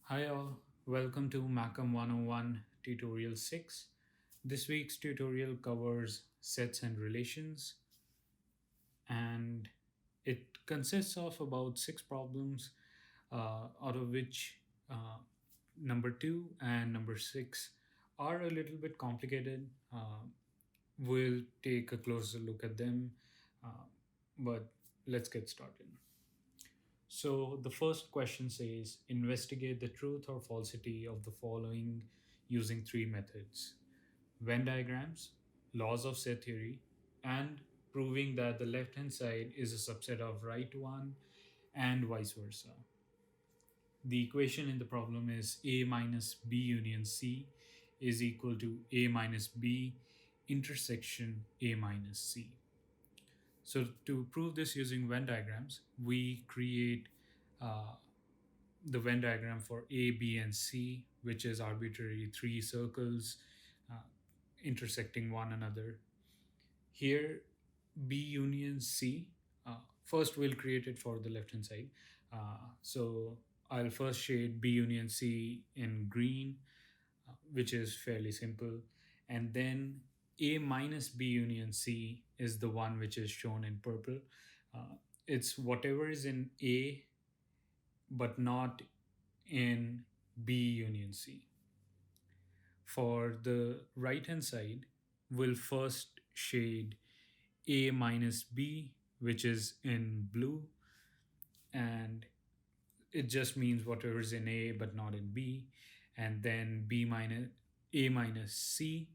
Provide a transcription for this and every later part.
Hi all, welcome to MACM 101 tutorial 6. This week's tutorial covers sets and relations, and it consists of about 6 problems, out of which number 2 and number 6 are a little bit complicated. We'll take a closer look at them, but let's get started. So the first question says investigate the truth or falsity of the following using 3 methods: Venn diagrams, laws of set theory, and proving that the left hand side is a subset of right one, and vice versa. The equation in the problem is A minus B union C is equal to A minus B intersection A minus C. So to prove this using Venn diagrams, we create uh, the Venn diagram for A, B, and C, which is arbitrary 3 circles uh, intersecting one another. Here, B union C, first we'll create it for the left hand side. So I'll first shade B union C in green, which is fairly simple. And then A minus B union C is the one which is shown in purple. It's whatever is in A but not in B union C. For the right hand side, we'll first shade A minus B, which is in blue, and it just means whatever is in A but not in B, and then B minus A minus C,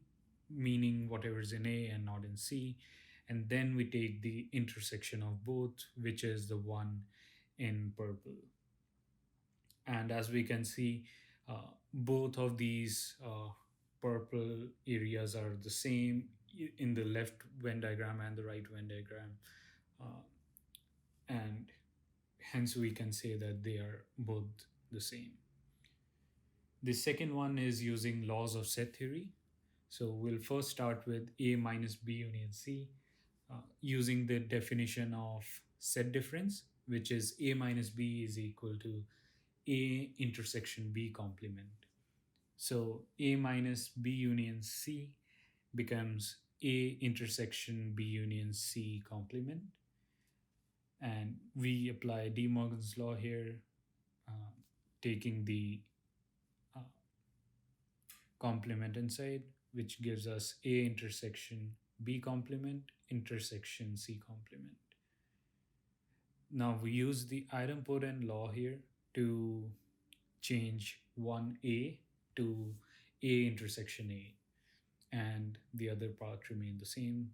meaning whatever is in A and not in C, and then we take the intersection of both, which is the one in purple. And as we can see, both of these purple areas are the same in the left Venn diagram and the right Venn diagram, uh, and hence we can say that they are both the same. The second one is using laws of set theory. So we'll first start with A minus B union C, using the definition of set difference, which is A minus B is equal to A intersection B complement. So A minus B union C becomes A intersection B union C complement. And we apply De Morgan's law here, uh, taking the uh, complement inside, which gives us A intersection B complement intersection C complement. Now we use the idempotent law here to change 1A to A intersection A, and the other part remain the same,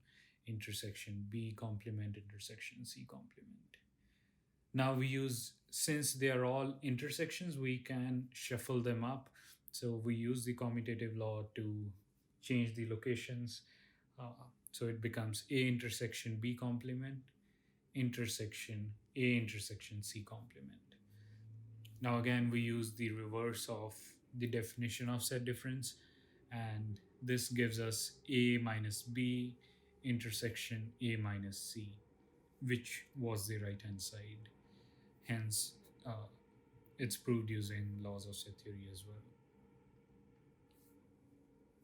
intersection B complement intersection C complement. Now we use, since they are all intersections, we can shuffle them up. So we use the commutative law to change the locations. So it becomes A intersection B complement intersection A intersection C complement. Now again, we use the reverse of the definition of set difference, and this gives us A minus B intersection A minus C, which was the right hand side. Hence, it's proved using laws of set theory as well.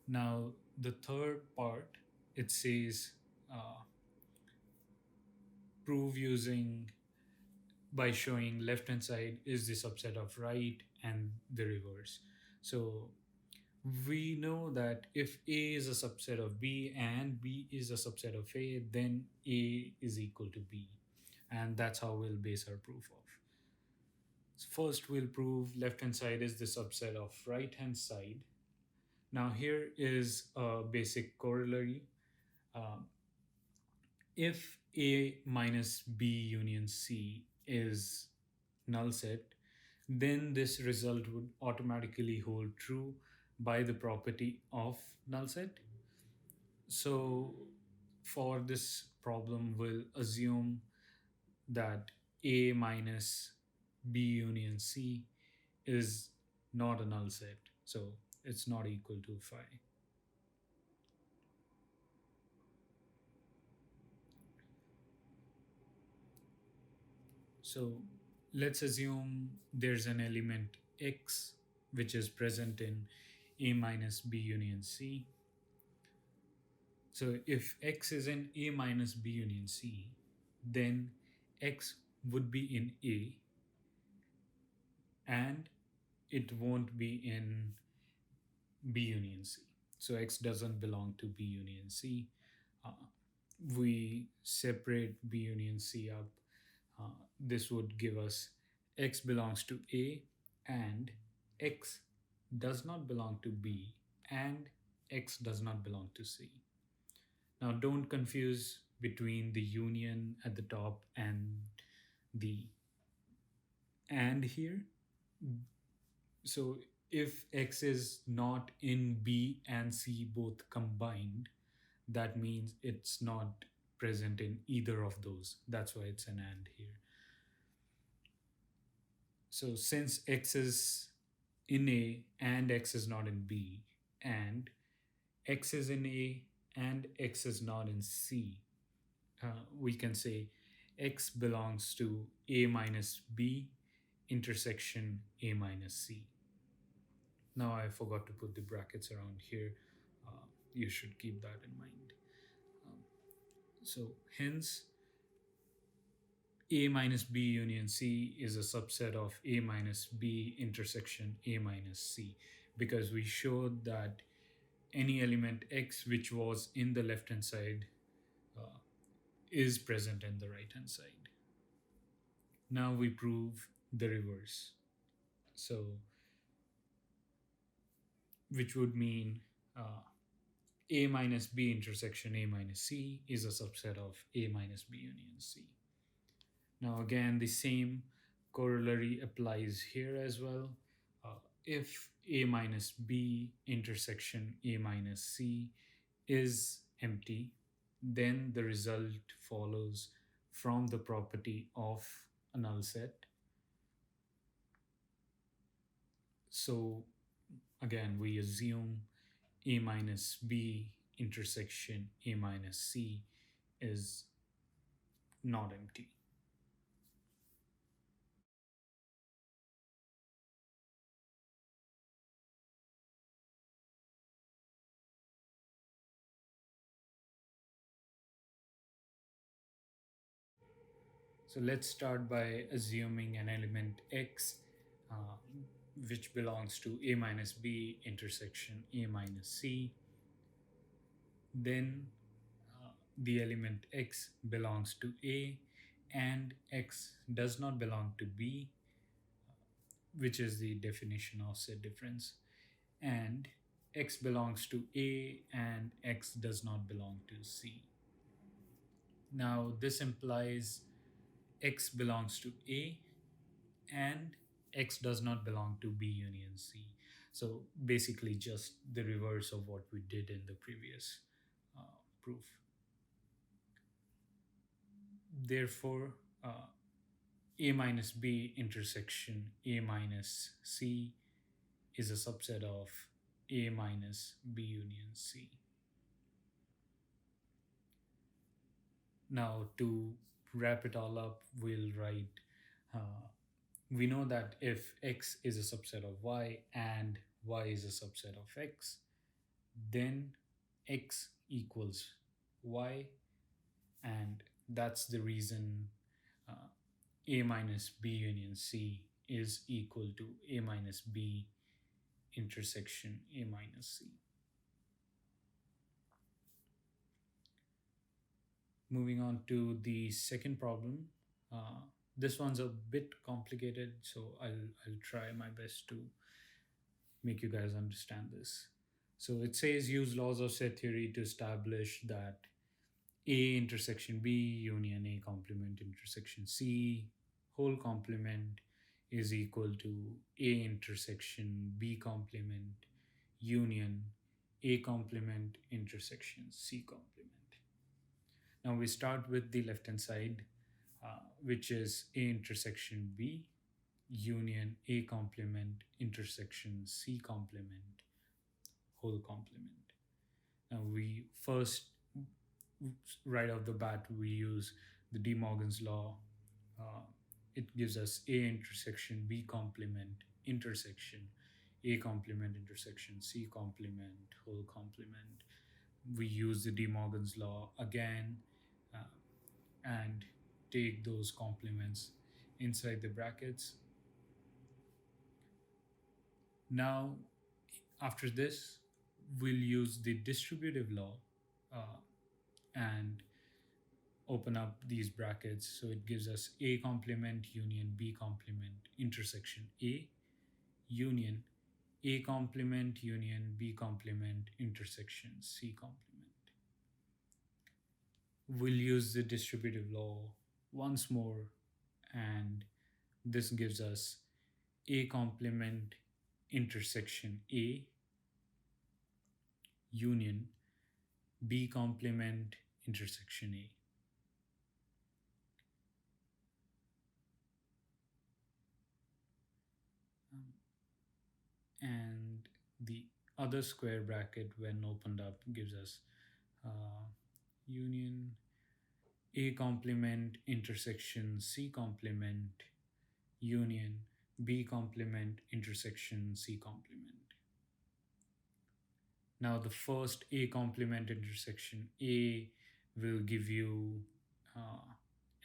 Now, the third part, it says prove using by showing left hand side is the subset of right and the reverse. So we know that if A is a subset of B and B is a subset of A, then A is equal to B. And that's how we'll base our proof of. So first, we'll prove left hand side is the subset of right hand side. Now, here is a basic corollary. Um, if A minus B union C is null set, then this result would automatically hold true by the property of null set. So for this problem, we'll assume that A minus B union C is not a null set. So it's not equal to phi. So let's assume there's an element X which is present in A minus B union C. So if X is in A minus B union C, then X would be in A and it won't be in B union C. So X doesn't belong to B union C. Uh, we separate B union C up. This would give us X belongs to A and X does not belong to B and X does not belong to C. Now, don't confuse between the union at the top and the and here. So, if X is not in B and C both combined, that means it's not present in either of those. That's why it's an and here. So, since X is in A and X is not in B, and X is in A and X is not in C, we can say X belongs to A minus B intersection A minus C. Now I forgot to put the brackets around here. You should keep that in mind. Um, so hence A minus B union C is a subset of A minus B intersection A minus C, because we showed that any element X which was in the left hand side uh, is present in the right hand side. Now we prove the reverse. So, which would mean A minus B intersection A minus C is a subset of A minus B union C. Now, again, the same corollary applies here as well. If A minus B intersection A minus C is empty, then the result follows from the property of a null set. So again, we assume A minus B intersection A minus C is not empty. So let's start by assuming an element X uh, which belongs to A minus B intersection A minus C. Then the element X belongs to A and X does not belong to B, which is the definition of set difference. And X belongs to A and X does not belong to C. Now, this implies X belongs to A and X does not belong to B union C. So basically, just the reverse of what we did in the previous proof. Therefore, A minus B intersection A minus C is a subset of A minus B union C. Now, to wrap it all up, we'll write we know that if X is a subset of Y and Y is a subset of X, then X equals Y, and that's the reason A minus B union C is equal to A minus B intersection A minus C. Moving on to the second problem. This one's a bit complicated, so I'll try my best to make you guys understand this. So it says use laws of set theory to establish that A intersection B union A complement intersection C whole complement is equal to A intersection B complement union A complement intersection C complement. Now we start with the left hand side, which is A intersection B union A complement intersection C complement whole complement. Now we first, right off the bat, we use the De Morgan's law. It gives us A intersection B complement intersection A complement intersection C complement whole complement. We use the De Morgan's law again, uh, and take those complements inside the brackets. Now, after this, we'll use the distributive law uh, and open up these brackets. So it gives us A complement union B complement intersection A union A complement union B complement intersection C complement. We'll use the distributive law once more, and this gives us A complement intersection A union B complement intersection A. And the other square bracket, when opened up, gives us uh, union A complement intersection C complement union B complement intersection C complement. Now, the first A complement intersection A will give you uh,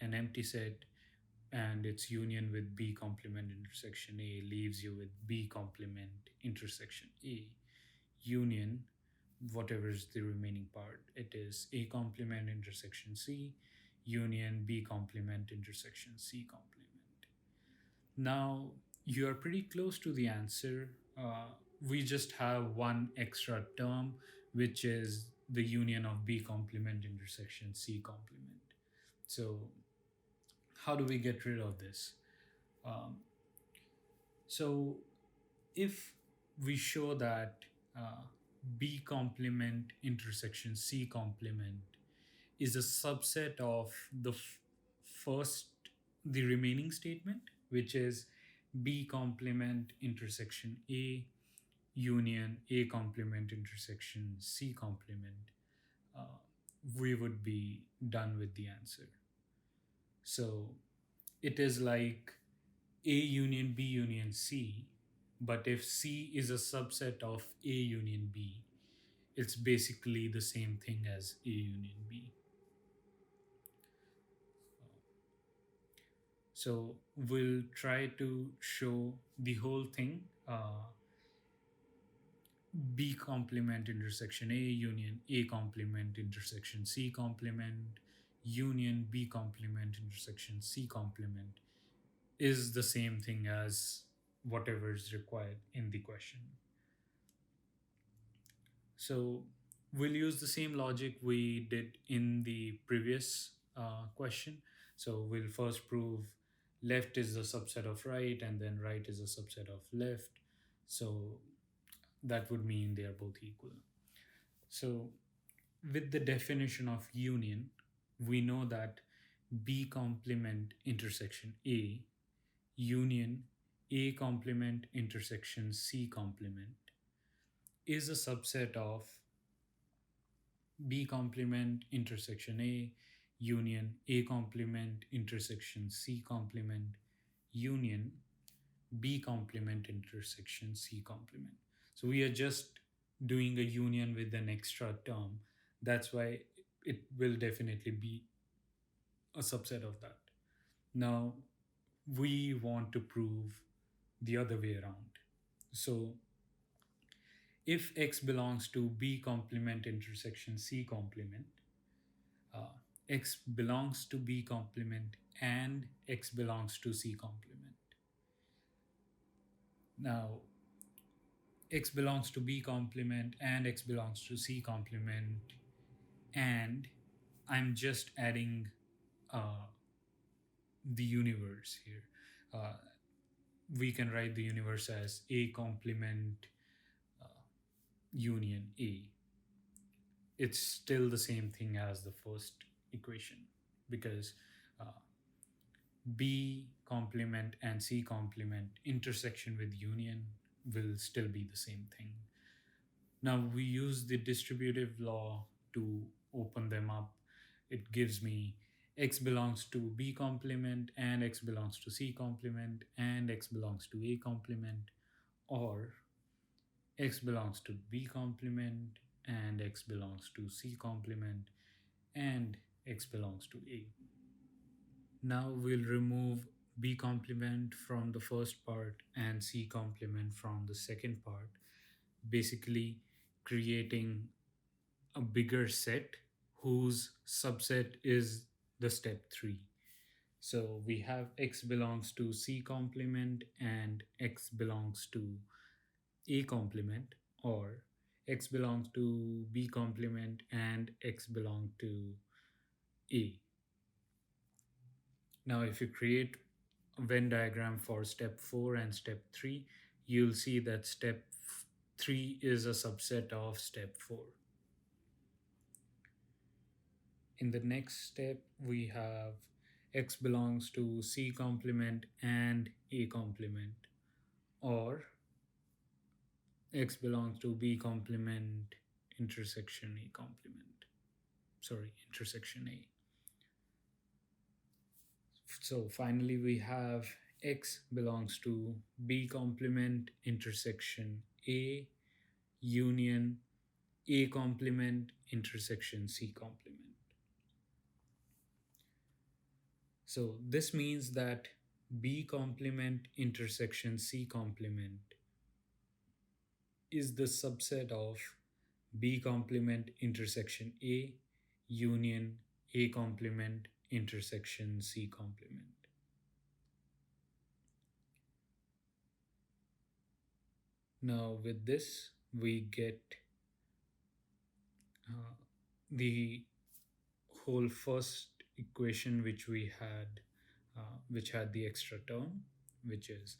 an empty set, and its union with B complement intersection A leaves you with B complement intersection A union whatever is the remaining part. It is A complement intersection C union B complement intersection C complement. Now you are pretty close to the answer. We just have one extra term, which is the union of B complement intersection C complement. So how do we get rid of this? Um, so if we show that uh, B complement intersection C complement is a subset of first, the remaining statement, which is B complement intersection A union A complement intersection C complement, uh, we would be done with the answer. So it is like A union B union C, but if C is a subset of A union B, it's basically the same thing as A union B. So we'll try to show the whole thing. B complement intersection A union A complement intersection C complement union B complement intersection C complement is the same thing as whatever is required in the question. So we'll use the same logic we did in the previous question. So we'll first prove left is a subset of right, and then right is a subset of left. So that would mean they are both equal. So with the definition of union, we know that B complement intersection A union A complement intersection C complement is a subset of B complement intersection A union A complement intersection C complement union B complement intersection C complement. So we are just doing a union with an extra term. That's why it will definitely be a subset of that. Now we want to prove the other way around. So if X belongs to B complement intersection C complement, uh, X belongs to B complement and X belongs to C complement. Now, X belongs to B complement and X belongs to C complement, and I'm just adding the universe here. Uh, we can write the universe as A complement uh, union A. It's still the same thing as the first equation, because uh, B complement and C complement intersection with union will still be the same thing. Now we use the distributive law to open them up. It gives me X belongs to B complement and X belongs to C complement and X belongs to A complement, or X belongs to B complement, and X belongs to C complement, and X belongs to A. Now we'll remove B complement from the first part and C complement from the second part, basically creating a bigger set whose subset is the step 3. So we have X belongs to C complement and X belongs to A complement, or X belongs to B complement and X belong to A. Now, if you create a Venn diagram for step 4 and step 3, you'll see that step 3 is a subset of step 4. In the next step, we have X belongs to C complement and A complement, or X belongs to B complement intersection A complement. Sorry, intersection A. So finally, we have X belongs to B complement intersection A union A complement intersection C complement. So this means that B complement intersection C complement is the subset of B complement intersection A union A complement intersection C complement. Now with this, we get the whole first equation which had the extra term, which is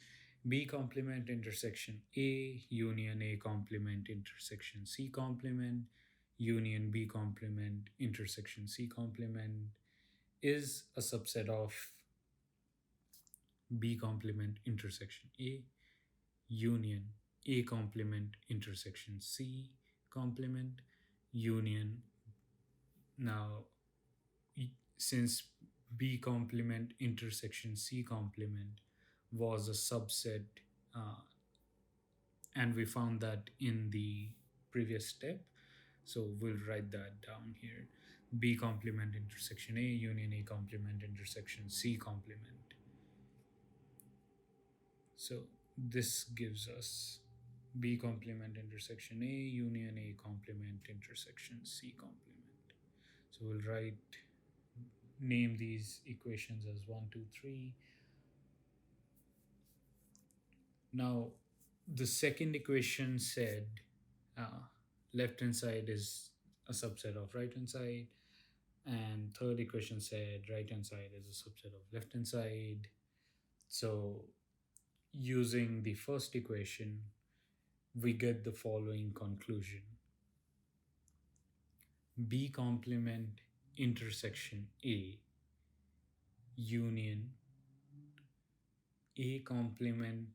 B complement intersection A union A complement intersection C complement union B complement intersection C complement is a subset of B complement intersection A union A complement intersection C complement union. Now, since B complement intersection C complement was a subset, and we found that in the previous step, so we'll write that down here. B complement intersection A union A complement intersection C complement. So this gives us B complement intersection A union A complement intersection C complement. So we'll name these equations as 1, 2, 3. Now, the second equation said left hand side is a subset of right hand side, and third equation said right hand side is a subset of left hand side. So using the first equation, we get the following conclusion. B complement intersection A union A complement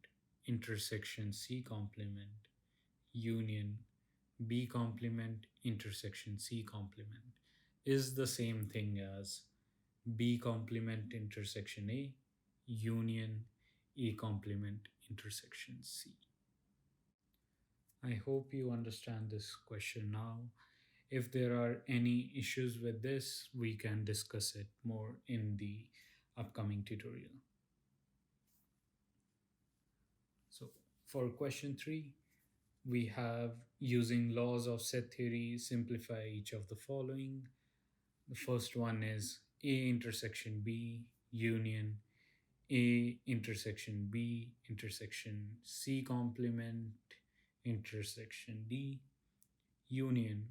intersection C complement union B complement intersection C complement is the same thing as B complement intersection A union A complement intersection C. I hope you understand this question now. If there are any issues with this, we can discuss it more in the upcoming tutorial. So for question 3, we have using laws of set theory, simplify each of the following. The first one is A intersection B union A intersection B intersection C complement intersection D union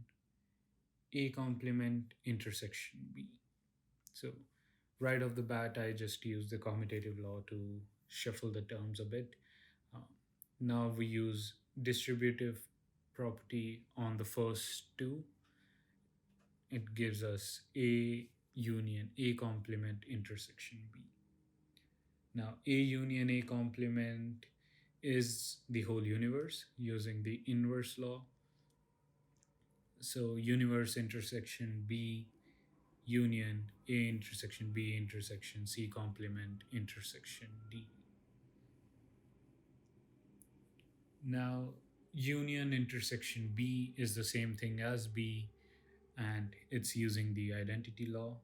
A complement intersection B. So right off the bat, I just use the commutative law to shuffle the terms a bit. Now we use distributive property on the first two. It gives us A union A complement intersection B. Now A union A complement is the whole universe using the inverse law. So universe intersection B union A intersection B intersection C complement intersection D. Now union intersection B is the same thing as B, and it's using the identity law.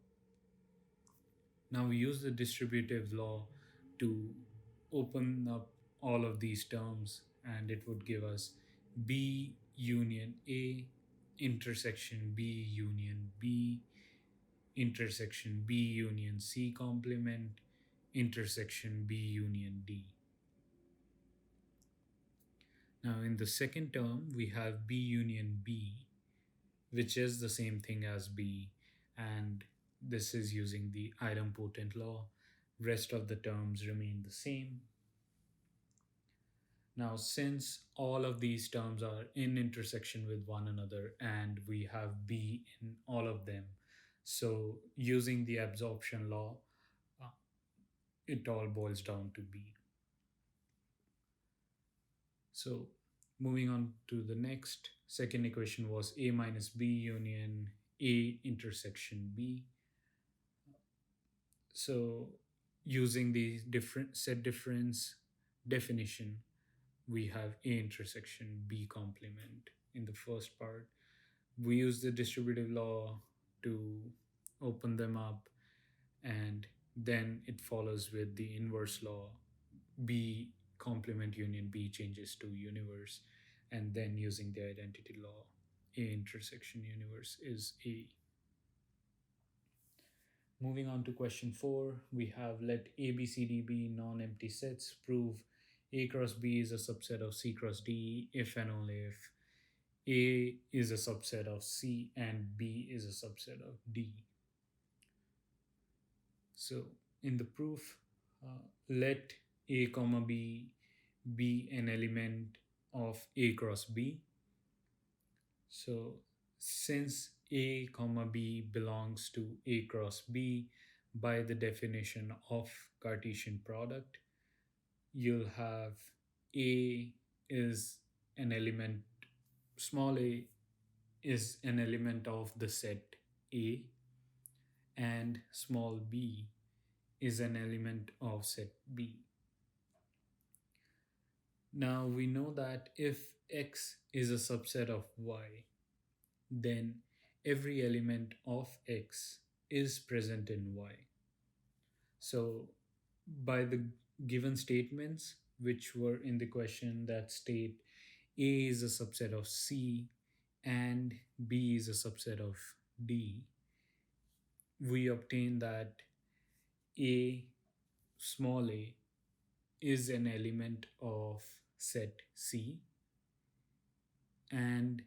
Now we use the distributive law to open up all of these terms, and it would give us B union A intersection B union B intersection B union C complement intersection B union D. Now in the second term, we have B union B, which is the same thing as B, and this is using the idempotent law. Rest of the terms remain the same. Now, since all of these terms are in intersection with one another and we have B in all of them, so using the absorption law, uh, it all boils down to B. So, moving on to the next, second equation was A minus B union A intersection B. So, using the different set difference definition, we have A intersection B complement in the first part. We use the distributive law to open them up, and then it follows with the inverse law. B complement union B changes to universe, and then using the identity law, A intersection universe is A. Moving on to question 4, we have let A, B, C, D be non empty sets. Prove A cross B is a subset of C cross D if and only if A is a subset of C and B is a subset of D. So in the proof, let A comma B be an element of A cross B. So since A comma B belongs to A cross B by the definition of Cartesian product, you'll have A is an element, small a is an element of the set A, and small b is an element of set B. Now we know that if X is a subset of Y, then every element of X is present in Y. So by the given statements which were in the question that state A is a subset of C and B is a subset of D, we obtain that A small a is an element of set C and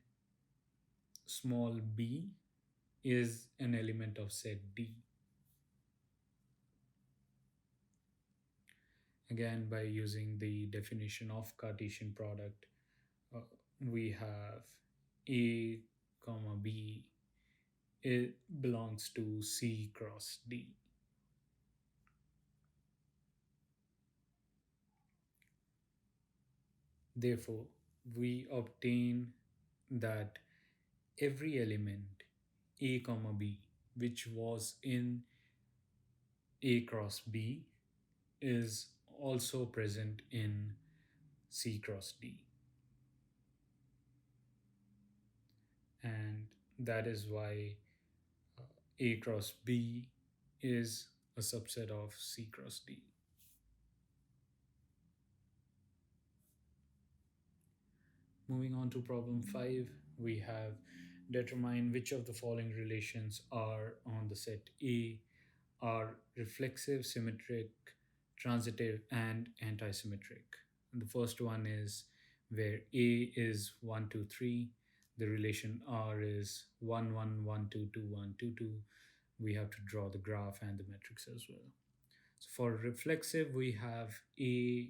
small b is an element of set D. Again, by using the definition of Cartesian product, we have A comma B, it belongs to C cross D. Therefore, we obtain that every element A comma B which was in A cross B is also present in C cross D. And that is why A cross B is a subset of C cross D. Moving on to problem 5, we have determine which of the following relations are on the set A are reflexive, symmetric, transitive, and antisymmetric. And the first one is where A is 1, 2, 3, the relation R is 1, 1, 1, 2, 2, 1, 2, 2. We have to draw the graph and the matrix as well. So for reflexive, we have A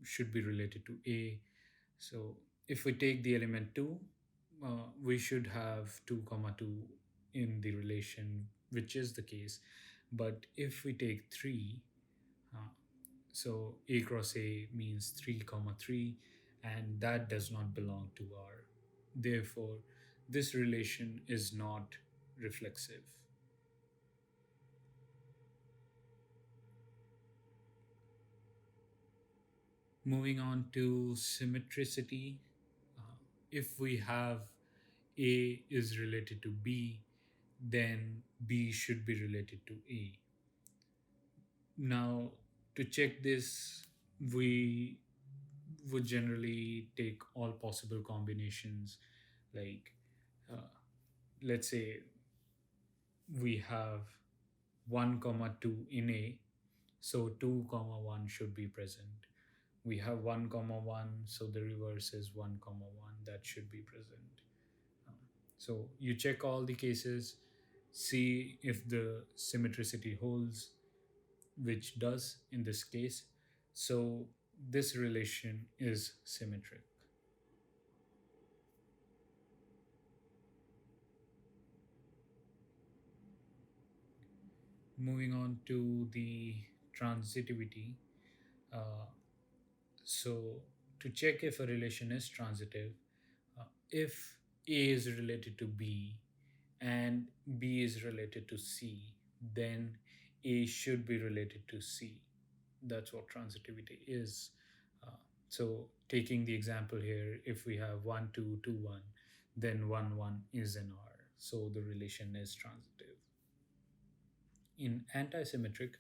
should be related to A. So if we take the element 2, we should have 2 comma 2 in the relation, which is the case. But if we take 3, so A cross A means 3 comma 3, and that does not belong to R. Therefore, this relation is not reflexive. Moving on to symmetricity, if we have A is related to B, then B should be related to A. Now, to check this, we would generally take all possible combinations, like uh, let's say we have 1 comma 2 in A, so 2 comma 1 should be present. We have 1 comma 1, so the reverse is 1 comma 1, that should be present. Um, so you check all the cases, see if the symmetricity holds, which does in this case. So this relation is symmetric. Moving on to the transitivity. Uh, so to check if a relation is transitive, if A is related to B and B is related to C, then A should be related to C. That's what transitivity is. Uh, so taking the example here, if we have 1 2 2 1, then 1 1 is an R. So the relation is transitive. In antisymmetric,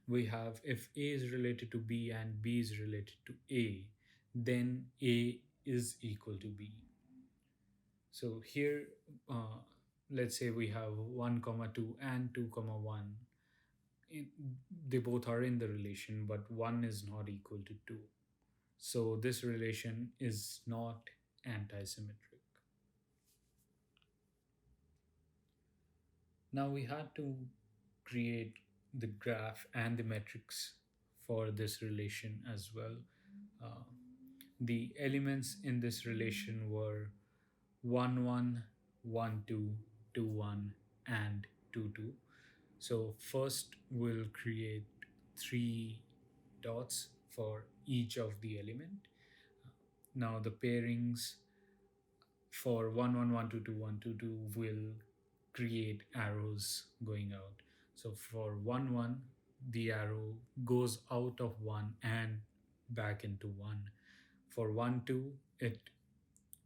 we have if A is related to B and B is related to A, then A is equal to B. So here, uh, let's say we have 1 comma 2 and 2 comma 1. In, they both are in the relation, but 1 is not equal to 2. So this relation is not antisymmetric. Now we had to create the graph and the metrics for this relation as well. Uh, the elements in this relation were 1 1, 1 2, 2 1, and 2 2. So first we'll create three dots for each of the element. Now the pairings for 1 1 1 2 2 1 2 2 will create arrows going out. So for 1 1, the arrow goes out of 1 and back into 1. For 1 2, it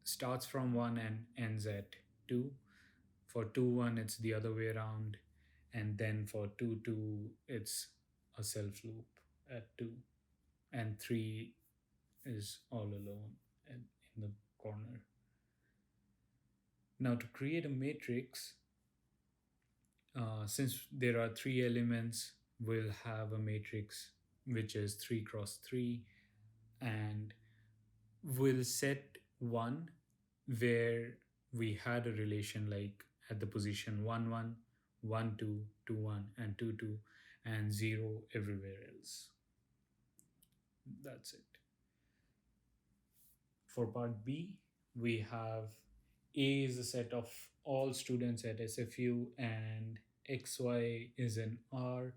starts from 1 and ends at 2. For 2 1, it's the other way around. And then for 2 2, it's a self loop at 2. And 3 is all alone in the corner. Now, to create a matrix, since there are three elements, we'll have a matrix which is 3 cross 3, and we'll set 1 where we had a relation like at the position 1 1, 1 2, 2 1, and 2 2, and 0 everywhere else. That's it. For part B, we have A is a set of all students at SFU, and XY is an R,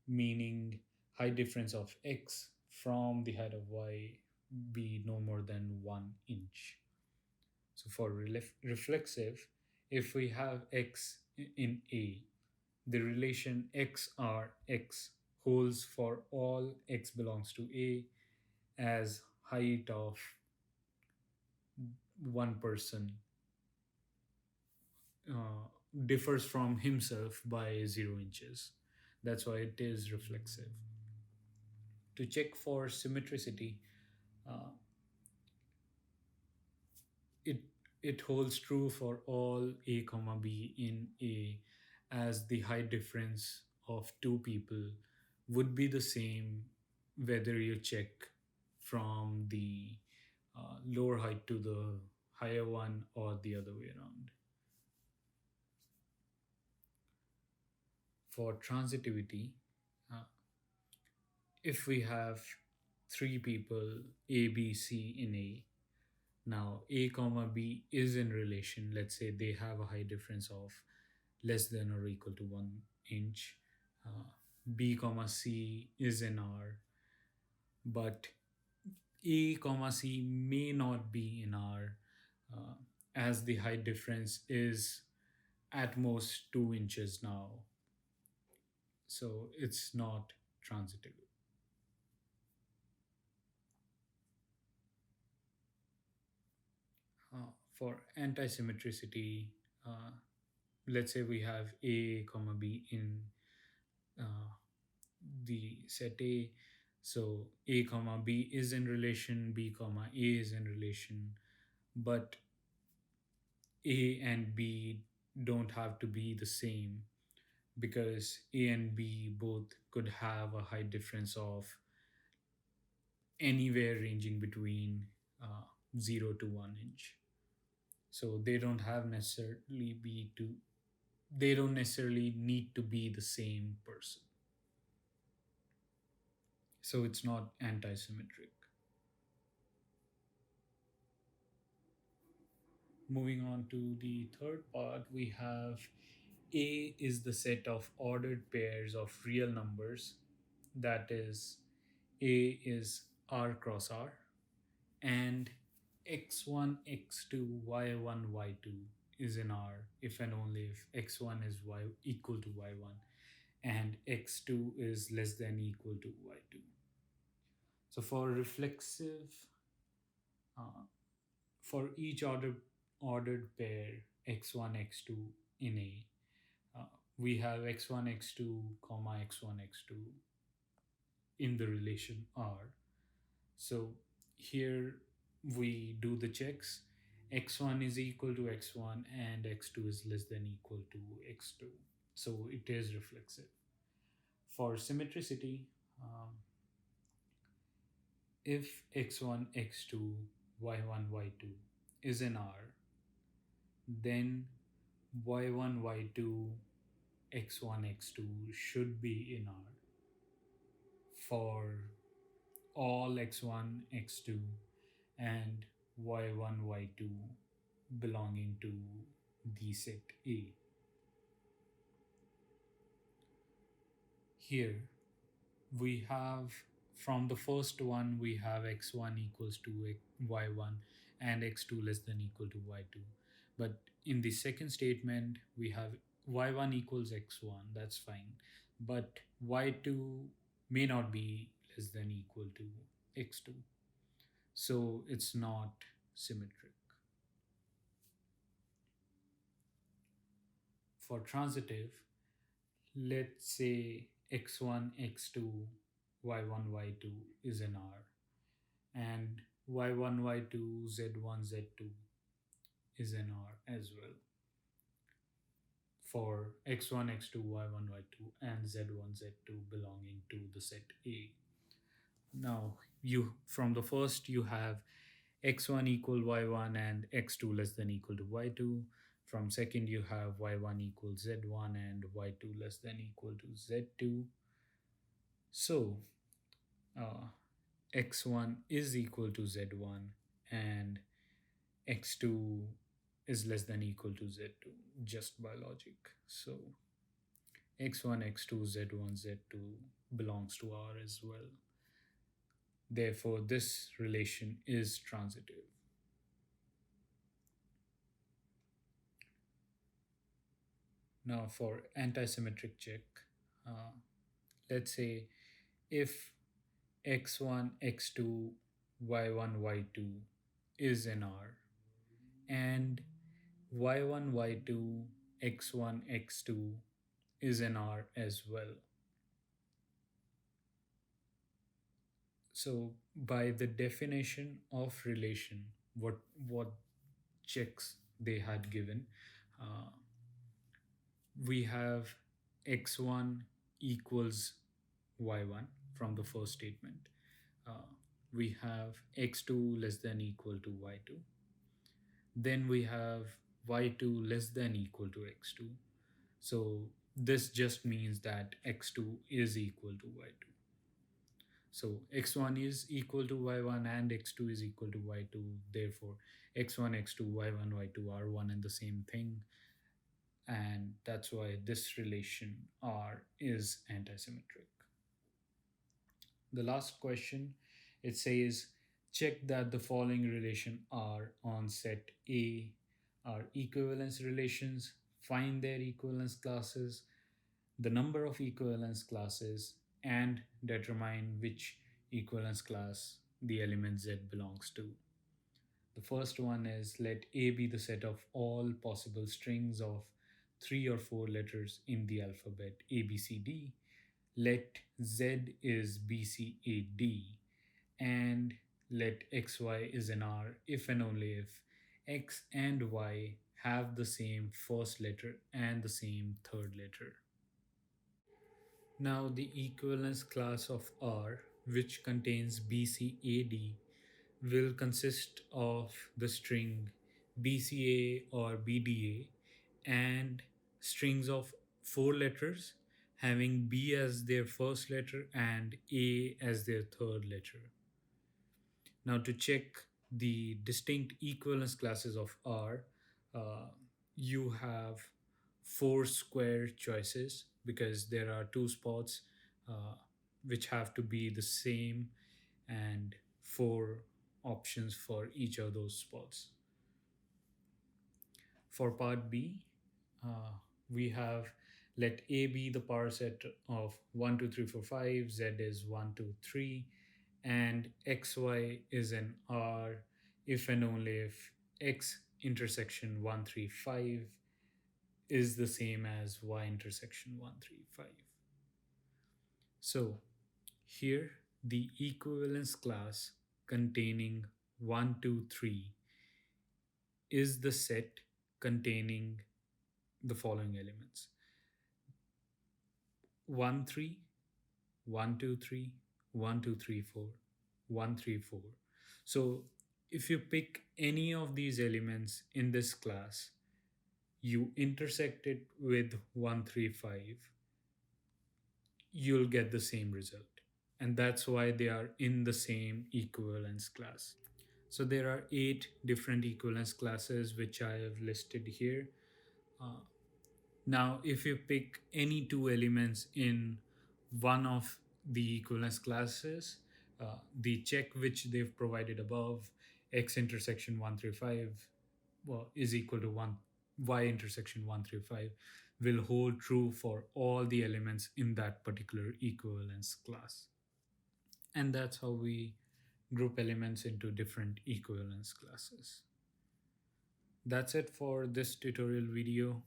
meaning height difference of X from the height of Y be no more than 1 inch. So for reflexive, if we have X in A, the relation XRX holds for all X belongs to A as height of one person differs from himself by 0 inches. That's why it is reflexive. To check for symmetricity, uh, it it holds true for all A comma B in A, as the height difference of two people would be the same whether you check from the lower height to the higher one or the other way around. For transitivity, uh, if we have three people A, B, C in A, now A comma B is in relation. Let's say they have a height difference of less than or equal to 1 inch. Uh, B comma C is in R, but A comma C may not be in R, uh, as the height difference is at most 2 inches now. So it's not transitive. For anti-symmetricity, uh, let's say we have A comma B in uh, the set A. So A comma B is in relation, B comma A is in relation, but A and B don't have to be the same because A and B both could have a height difference of anywhere ranging between 0 to 1 inch. So they don't necessarily need to be the same person. So it's not anti-symmetric. Moving on to the third part, we have A is the set of ordered pairs of real numbers. That is, A is R cross R, and x1, x2, y1, y2 is in R if and only if x1 is y equal to y1 and x2 is less than equal to y2. So uh, for each ordered pair x1, x2 in A, we have x1, x2, comma x1, x2 in the relation R. So here we do the checks. X1 is equal to x1 and x2 is less than equal to x2. So it is reflexive. For symmetricity, um, if x1, x2, y1, y2 is in R, then y1, y2, x1, x2 should be in R for all x1, x2, and y1, y2 belonging to the set A. Here we have, from the first one, we have x1 equals to y1 and x2 less than equal to y2. But in the second statement, we have y1 equals x1, that's fine. But y2 may not be less than equal to x2. So it's not symmetric. For transitive, let's say x1, x2, y1, y2 is in R, and y1, y2, z1, z2 is in R as well. For x1, x2, y1, y2, and z1, z2 belonging to the set A. Now, you from the first you have x1 equal y1 and x2 less than equal to y2. From second you have y1 equals z1 and y2 less than equal to z2. So uh, x1 is equal to z1 and x2 is less than equal to z2 just by logic. So x1, x2, z1, z2 belongs to R as well. Therefore, this relation is transitive. Now, for anti-symmetric check, uh, let's say if x1, x2, y1, y2 is in R, and y1, y2, x1, x2 is in R as well. So, by the definition of relation, what checks they had given, uh, we have x1 equals y1 from the first statement. Uh, we have x2 less than equal to y2. Then we have y2 less than equal to x2. So this just means that x2 is equal to y2. So x1 is equal to y1 and x2 is equal to y2. Therefore, x1, x2, y1, y2 are one and the same thing. And that's why this relation R is antisymmetric. The last question, it says, check that the following relation R on set A are equivalence relations, find their equivalence classes, the number of equivalence classes, and determine which equivalence class the element Z belongs to. The first one is let A be the set of all possible strings of three or four letters in the alphabet A, B, C, D. Let Z is B, C, A, D. And let X, Y is an R if and only if X and Y have the same first letter and the same third letter. Now, the equivalence class of R, which contains BCAD, will consist of the string BCA or BDA and strings of four letters having B as their first letter and A as their third letter. Now, to check the distinct equivalence classes of R, uh, you have four square choices because there are two spots uh, which have to be the same and four options for each of those spots. For part B, we have let A be the power set of 1, 2, 3, 4, 5, Z is 1, 2, 3, and XY is an R if and only if X intersection 1, 3, 5 is the same as Y intersection 1, 3, 5. So here the equivalence class containing 1, 2, 3 is the set containing the following elements: 1, 3, 1, 2, 3, 1, 2, 3, 4, 1, 3, 4. So if you pick any of these elements in this class, you intersect it with 1, 3, 5, you'll get the same result. And that's why they are in the same equivalence class. So there are 8 different equivalence classes which I have listed here. Uh, Now, if you pick any two elements in one of the equivalence classes, the check which they've provided above, x intersection 1 through 5, well, is equal to 1, y intersection 1 through 5, will hold true for all the elements in that particular equivalence class. And that's how we group elements into different equivalence classes. That's it for this tutorial video.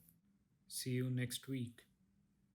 See you next week.